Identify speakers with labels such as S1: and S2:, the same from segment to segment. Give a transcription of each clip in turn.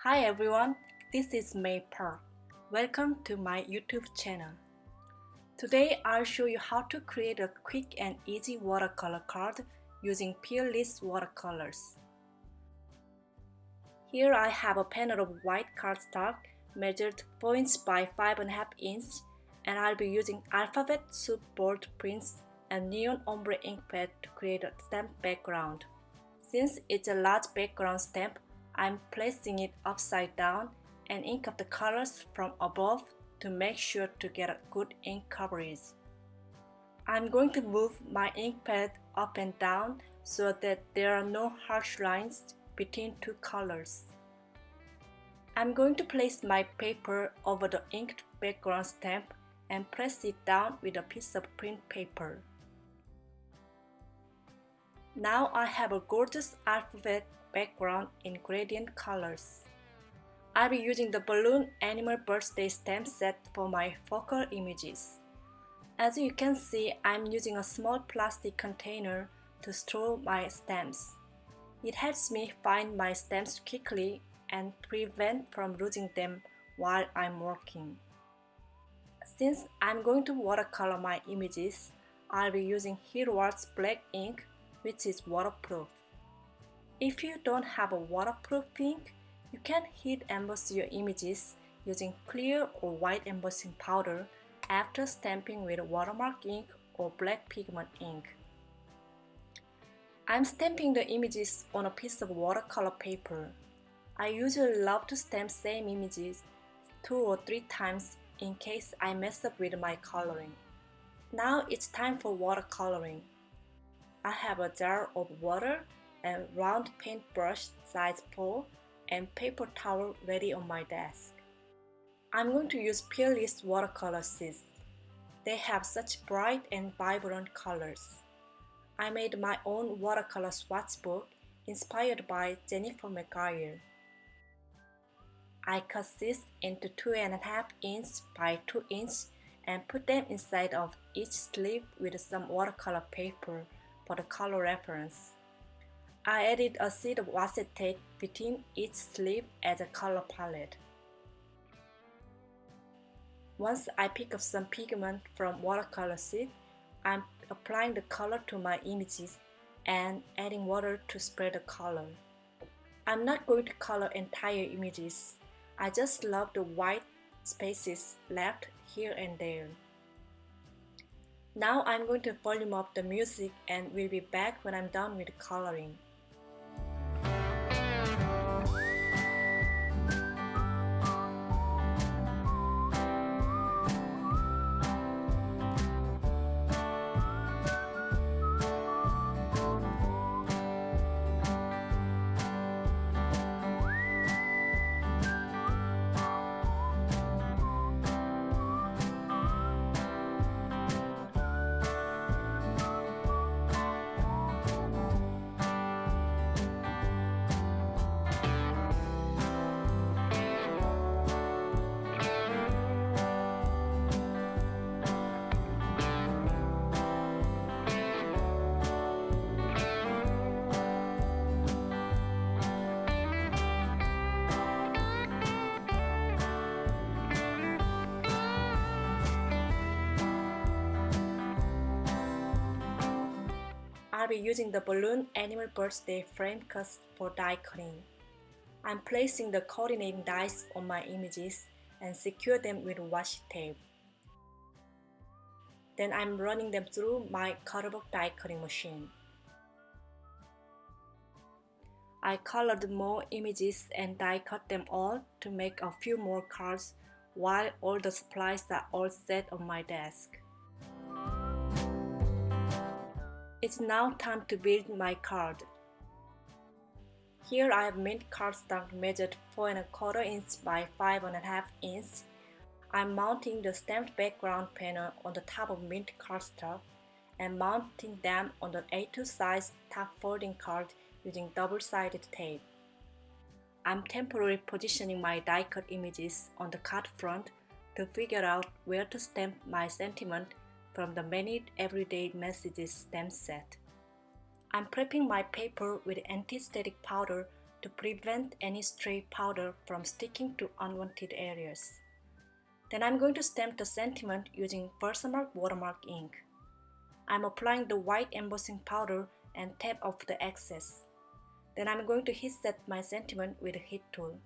S1: Hi everyone, this is May Park. Welcome to my YouTube channel. Today I'll show you how to create a quick and easy watercolor card using Peerless watercolors. Here I have a panel of white cardstock measured 4 inch by 5.5 inch, and I'll be using alphabet soup bold prints and neon ombre ink pad to create a stamp background. Since it's a large background stamp, I'm placing it upside down and ink up the colors from above to make sure to get a good ink coverage. I'm going to move my ink pad up and down so that there are no harsh lines between two colors. I'm going to place my paper over the inked background stamp and press it down with a piece of print paper. Now I have a gorgeous alphabet background in gradient colors. I'll be using the balloon animal birthday stamp set for my focal images. As you can see, I'm using a small plastic container to store my stamps. It helps me find my stamps quickly and prevent from losing them while I'm working. Since I'm going to watercolor my images, I'll be using Heroart's black ink, which is waterproof. If you don't have a waterproof ink, you can heat emboss your images using clear or white embossing powder after stamping with watermark ink or black pigment ink. I'm stamping the images on a piece of watercolor paper. I usually love to stamp same images 2 or 3 times in case I mess up with my coloring. Now it's time for watercoloring. I have a jar of water and round paintbrush size 4 and paper towel ready on my desk. I'm going to use Peerless watercolor sheets. They have such bright and vibrant colors. I made my own watercolor swatch book inspired by Jennifer McGuire. I cut sheets into 2.5 inch by 2 inch and put them inside of each sleeve with some watercolor paper for the color reference. I added a sheet of acetate between each sleeve as a color palette. Once I pick up some pigment from watercolor sheet, I'm applying the color to my images and adding water to spread the color. I'm not going to color entire images. I just love the white spaces left here and there. Now I'm going to volume up the music and we'll be back when I'm done with coloring. I'll be using the balloon animal birthday frame cuts for die cutting. I'm placing the coordinating dies on my images and secure them with washi tape. Then I'm running them through my Cutterbox die cutting machine. I colored more images and die cut them all to make a few more cards while all the supplies are all set on my desk. It's now time to build my card. Here I have mint cardstock measured 4.25 inch by 5.5 inch. I'm mounting the stamped background panel on the top of mint cardstock and mounting them on the A2 size top folding card using double-sided tape. I'm temporarily positioning my die cut images on the card front to figure out where to stamp my sentiment from the many everyday messages stamp set. I'm prepping my paper with anti-static powder to prevent any stray powder from sticking to unwanted areas. Then I'm going to stamp the sentiment using Versamark watermark ink. I'm applying the white embossing powder and tap off the excess. Then I'm going to heat set my sentiment with a heat tool.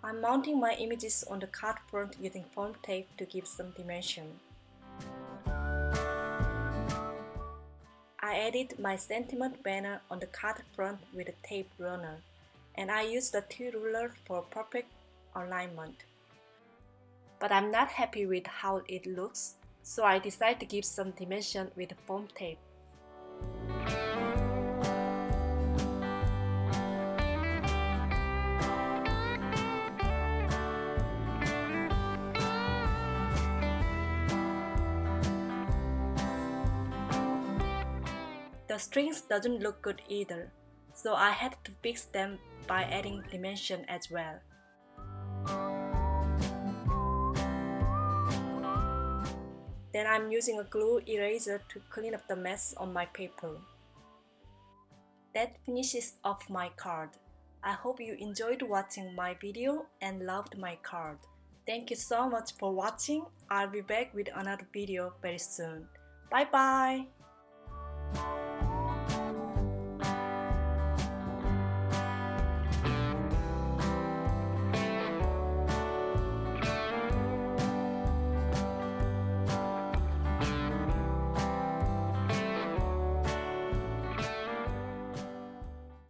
S1: I'm mounting my images on the card front using foam tape to give some dimension. I added my sentiment banner on the card front with a tape runner, and I used the T-ruler for perfect alignment. But I'm not happy with how it looks, so I decided to give some dimension with foam tape. The strings doesn't look good either, so I had to fix them by adding dimension as well. Then I'm using a glue eraser to clean up the mess on my paper. That finishes off my card. I hope you enjoyed watching my video and loved my card. Thank you so much for watching. I'll be back with another video very soon. Bye bye!